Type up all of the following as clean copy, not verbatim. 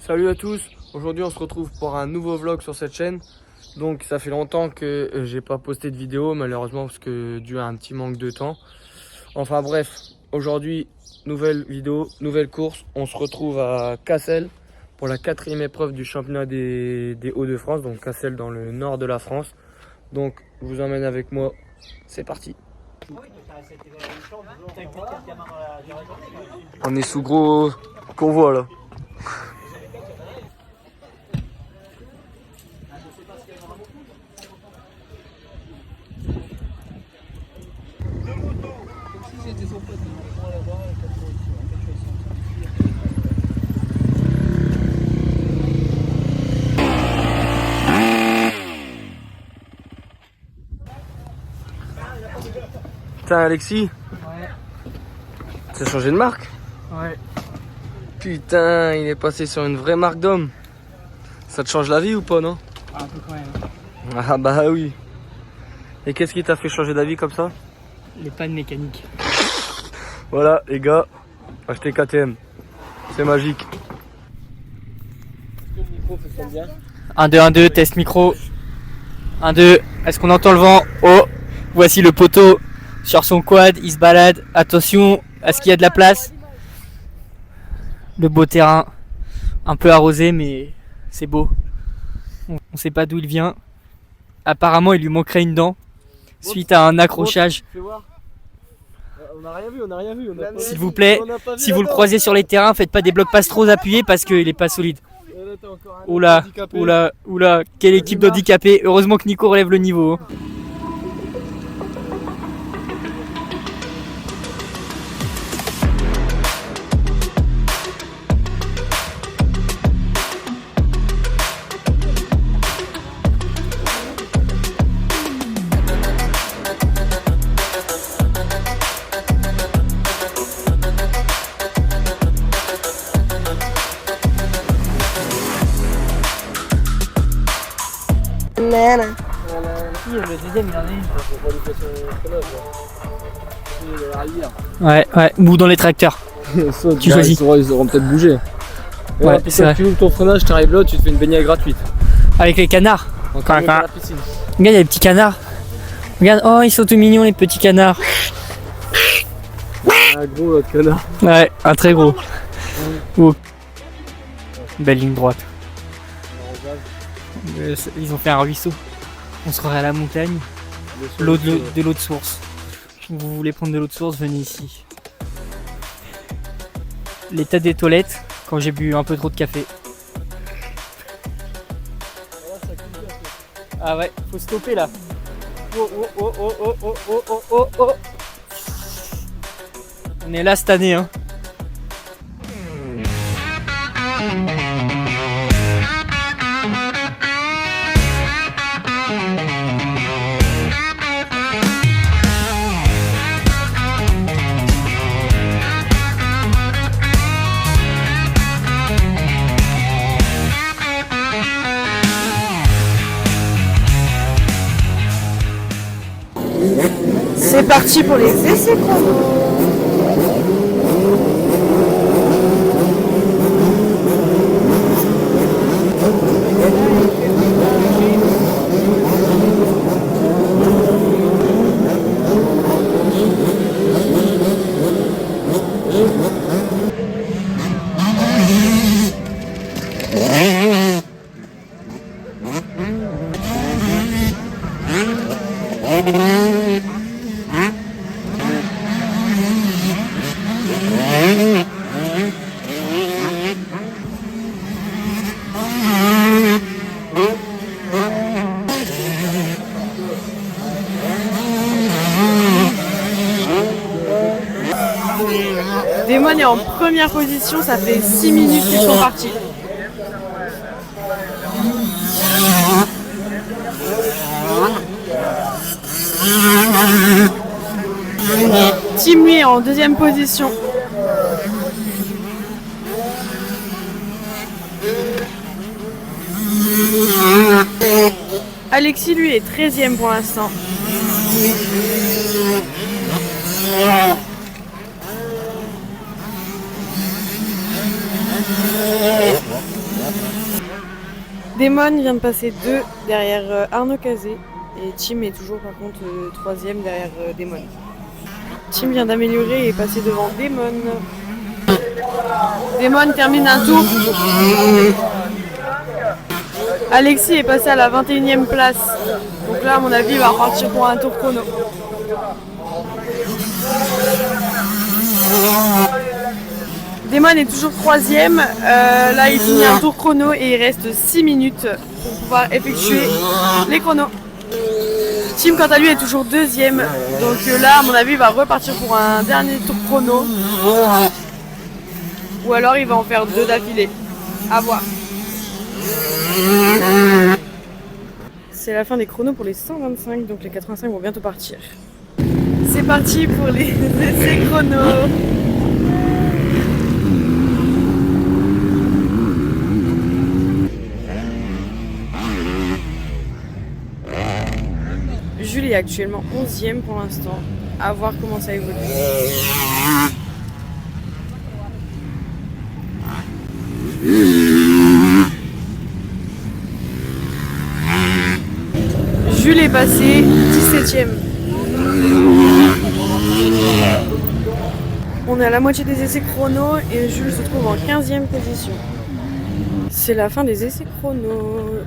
Salut à tous, aujourd'hui on se retrouve pour un nouveau vlog sur cette chaîne. Donc ça fait longtemps que j'ai pas posté de vidéo malheureusement parce que dû à un petit manque de temps. Enfin bref, aujourd'hui nouvelle vidéo, nouvelle course. On se retrouve à Cassel pour la 4e épreuve du championnat des Hauts-de-France. Donc Cassel dans le nord de la France. Donc je vous emmène avec moi, c'est parti. On est sous gros convoi là. Putain Alexis, Ouais. t'as changé de marque? Ouais. Putain, il est passé sur une vraie marque d'homme. Ça te change la vie ou pas, non? Un peu quand même. Ah bah oui. Et qu'est-ce qui t'a fait changer d'avis comme ça? Les pannes mécaniques. Voilà les gars, achetez KTM. C'est magique. 1, 2, 1, 2, test micro. 1, 2, est-ce qu'on entend le vent? Oh, voici le poteau sur son quad, il se balade. Attention, est-ce qu'il y a de la place? Le beau terrain, un peu arrosé, mais c'est beau. On sait pas d'où il vient. Apparemment, il lui manquerait une dent suite à un accrochage. Fais voir. On a rien vu, on a rien vu. S'il vous plaît, si vous le croisez sur les terrains, faites pas des blocs pas trop appuyés parce qu'il est pas solide. Oula, oula, oula, quelle équipe d'handicapés. Heureusement que Nico relève le niveau. Le deuxième, il en a une. Ouais, ouais, ou dans les tracteurs. Tu choisis. Ils auront peut-être bougé. Ouais, c'est vrai. Tu ouvres ton freinage, tu arrives là, tu te fais une baignade gratuite. Avec les canards. Encore dans la piscine. Regarde, il y a les petits canards. Regarde, oh, ils sont tout mignons, les petits canards. Un gros connard. Ouais, un très gros. Oh. Belle ligne droite. Ils ont fait un ruisseau. On serait à la montagne. De l'eau de source. Vous voulez prendre de l'eau de source, venez ici. L'état des toilettes quand j'ai bu un peu trop de café. Ah ouais, faut stopper là. Oh oh oh oh oh oh oh oh oh oh. On est là cette année hein. C'est parti pour les essais chrono. Damon est en première position, ça fait 6 minutes qu'ils sont partis. Team lui est en deuxième position. Alexis lui est 13e pour l'instant. Damon vient de passer 2 derrière Arnaud Cazé et Tim est toujours par contre 3ème derrière Damon. Tim vient d'améliorer et est passé devant Damon. Damon termine un tour. Alexis est passé à la 21e place. Donc là à mon avis il va repartir pour un tour chrono. Damon est toujours 3ème, là il finit un tour chrono et il reste 6 minutes pour pouvoir effectuer les chronos. Tim quant à lui est toujours 2ème, donc là à mon avis il va repartir pour un dernier tour chrono. Ou alors il va en faire 2 d'affilée, à voir. C'est la fin des chronos pour les 125, donc les 85 vont bientôt partir. C'est parti pour les essais chronos. Jules est actuellement 11ème pour l'instant, à voir comment ça évolue. Jules est passé 17ème. On est à la moitié des essais chrono et Jules se trouve en 15ème position. C'est la fin des essais chrono.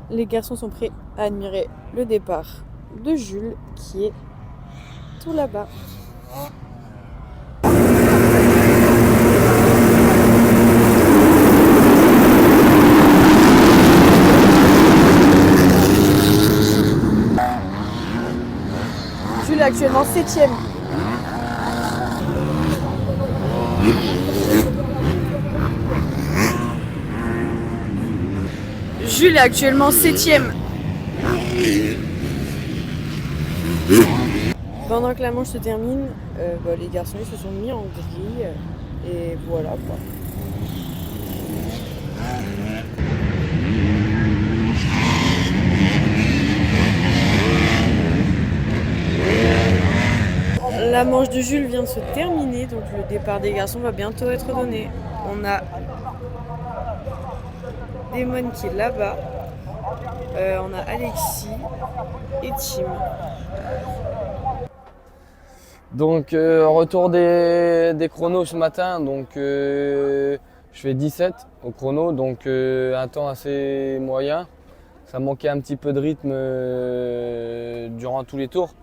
Les garçons sont prêts à admirer le départ de Jules qui est tout là-bas. Jules est actuellement 7ème. Jules est actuellement 7ème. Pendant que la manche se termine, les garçons se sont mis en grille et voilà quoi. La manche de Jules vient de se terminer, donc le départ des garçons va bientôt être donné. On a Damon qui est là-bas, on a Alexis et Tim. Donc retour des chronos ce matin, donc je fais 17 au chrono, donc un temps assez moyen. Ça manquait un petit peu de rythme durant tous les tours.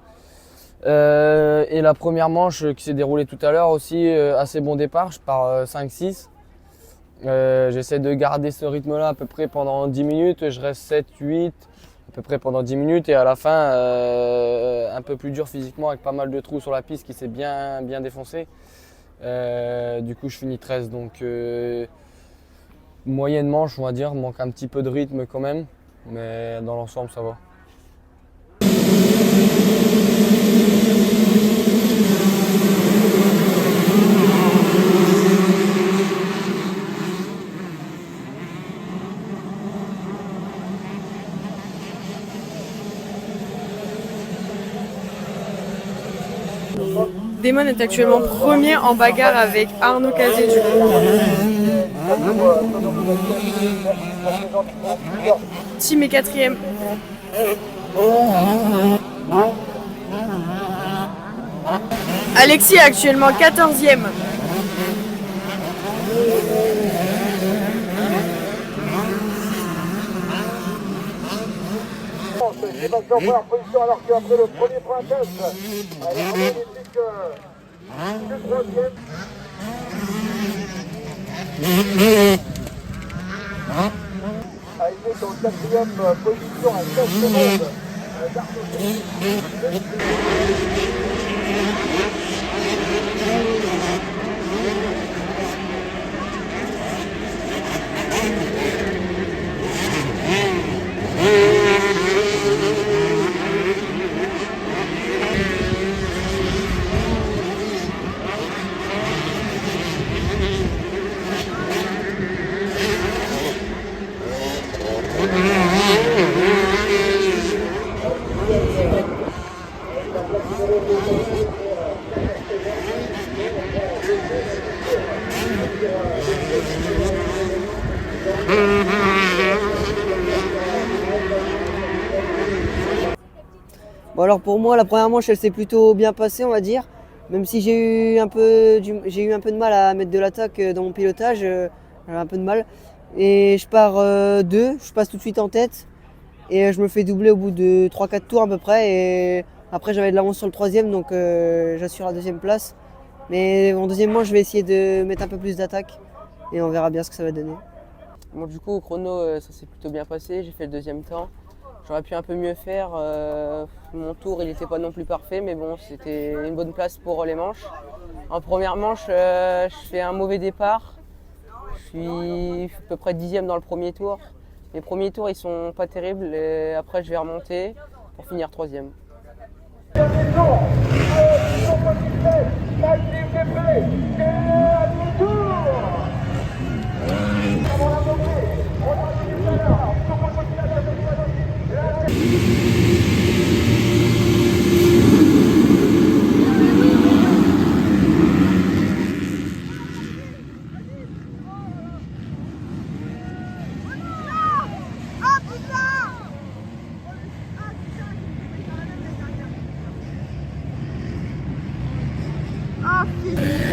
Et la première manche qui s'est déroulée tout à l'heure aussi, assez bon départ, je pars 5-6. J'essaie de garder ce rythme-là à peu près pendant 10 minutes, je reste 7-8 à peu près pendant 10 minutes et à la fin un peu plus dur physiquement avec pas mal de trous sur la piste qui s'est bien défoncé. Du coup je finis 13, donc moyenne manche on va dire, manque un petit peu de rythme quand même, mais dans l'ensemble ça va. Damon est actuellement premier en bagarre avec Arnaud Cazé du coup. Tim est quatrième. Alexis est actuellement 14e. Il va en première position alors qu'après le premier printemps, il est le troisième. Il est en quatrième position à 16 secondes. Bon alors pour moi la première manche elle s'est plutôt bien passée on va dire, même si j'ai eu un peu de mal à mettre de l'attaque dans mon pilotage, j'avais un peu de mal et je pars 2, je passe tout de suite en tête et je me fais doubler au bout de 3-4 tours à peu près et après j'avais de l'avance sur le troisième donc j'assure la deuxième place, mais en deuxième manche je vais essayer de mettre un peu plus d'attaque et on verra bien ce que ça va donner. Bon, du coup au chrono ça s'est plutôt bien passé, j'ai fait le deuxième temps. J'aurais pu un peu mieux faire, mon tour il n'était pas non plus parfait mais bon c'était une bonne place pour les manches. En première manche je fais un mauvais départ, je suis à peu près 10e dans le premier tour. Les premiers tours ils sont pas terribles et après je vais remonter pour finir 3e.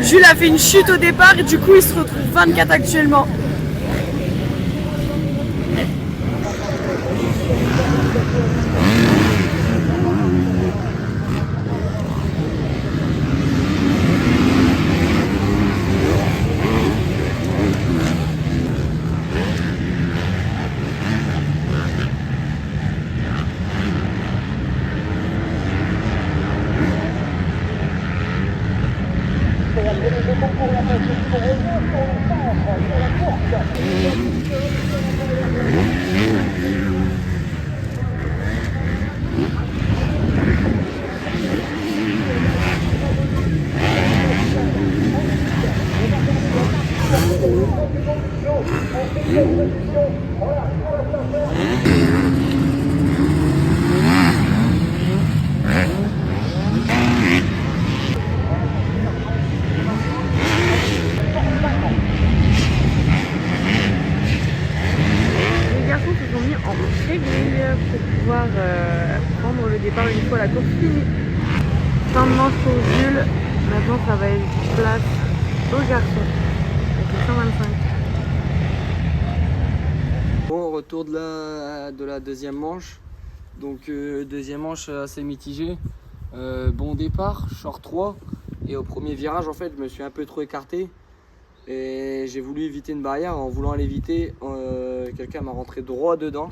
Jules a fait une chute au départ et du coup il se retrouve 24 actuellement. Prendre le départ une fois la course finie. Fin de manche pour Jules. Maintenant ça va être place aux garçons. Avec 125. Bon, retour de la deuxième manche. Donc deuxième manche assez mitigée. Bon départ, short 3. Et au premier virage en fait je me suis un peu trop écarté. Et j'ai voulu éviter une barrière. En voulant l'éviter, quelqu'un m'a rentré droit dedans.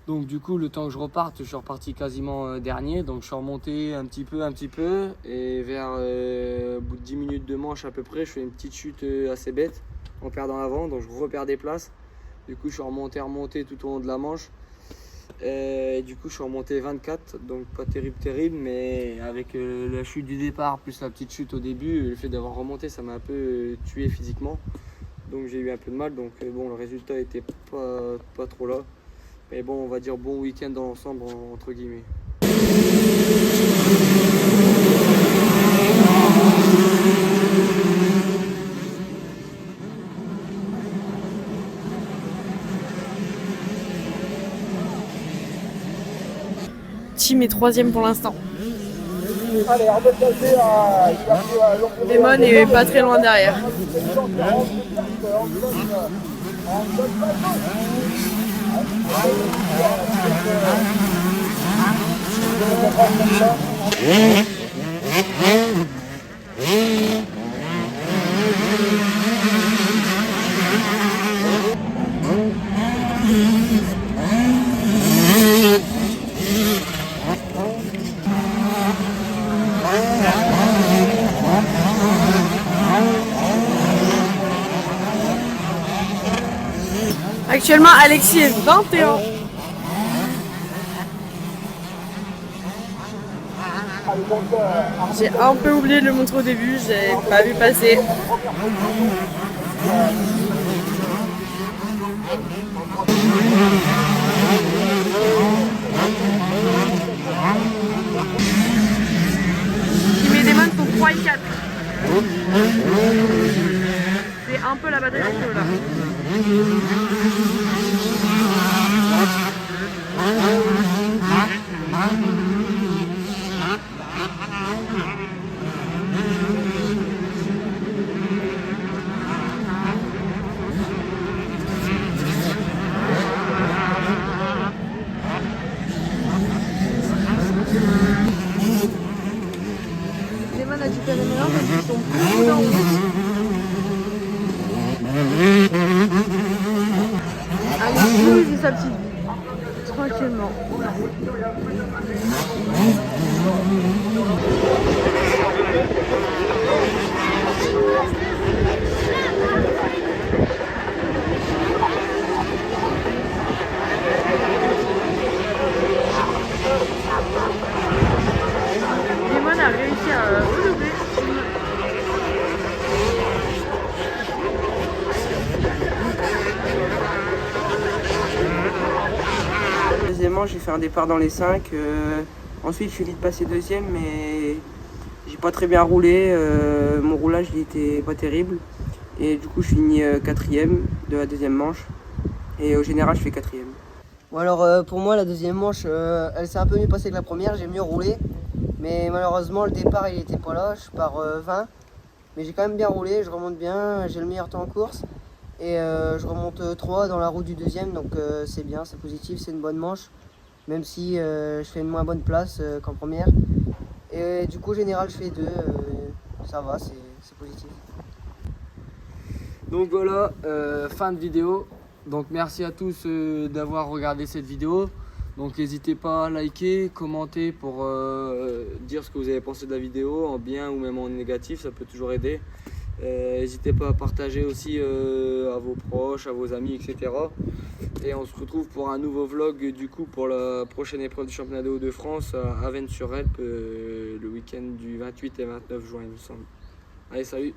Donc du coup le temps que je reparte, je suis reparti quasiment dernier. Donc je suis remonté un petit peu. Et vers au bout de 10 minutes de manche à peu près, je fais une petite chute assez bête en perdant l'avant. Donc je repère des places. Du coup je suis remonté tout au long de la manche. Et du coup je suis remonté 24, donc pas terrible, mais avec la chute du départ plus la petite chute au début, le fait d'avoir remonté ça m'a un peu tué physiquement. Donc j'ai eu un peu de mal, donc bon le résultat était pas trop là. Mais bon on va dire bon week-end dans l'ensemble entre guillemets. Tim est 3ème pour l'instant. Allez, on va passer à Damon est pas très loin derrière. Actuellement, Alexis est 21. J'ai un peu oublié de le montrer au début, j'ai pas vu passer. Tim et Damon sont 3 et 4. C'est un peu la bataille entre eux là. Damon a du périmètre parce qu'ils sont plus dans Alexis, il vit sa petite vie, tranquillement. Damon a réussi à relever. Deuxièmement, j'ai fait un départ dans les 5. Ensuite, je suis vite passé deuxième, mais j'ai pas très bien roulé. Mon roulage il était pas terrible. Et du coup, je finis 4ème de la deuxième manche. Et au général, je fais 4ème. Bon alors pour moi la deuxième manche elle s'est un peu mieux passée que la première, j'ai mieux roulé. Mais malheureusement le départ il était pas là, je pars 20. Mais j'ai quand même bien roulé, je remonte bien, j'ai le meilleur temps en course. Et je remonte 3 dans la roue du deuxième, donc c'est bien, c'est positif, c'est une bonne manche. Même si je fais une moins bonne place qu'en première. Et du coup au général je fais 2, ça va, c'est positif. Donc voilà, fin de vidéo. Donc merci à tous d'avoir regardé cette vidéo. Donc n'hésitez pas à liker, commenter pour dire ce que vous avez pensé de la vidéo, en bien ou même en négatif, ça peut toujours aider. N'hésitez pas à partager aussi à vos proches, à vos amis, etc. Et on se retrouve pour un nouveau vlog du coup pour la prochaine épreuve du championnat de Hauts-de-France à Avesnes-sur-Helpe le week-end du 28 et 29 juin il me semble. Allez, salut!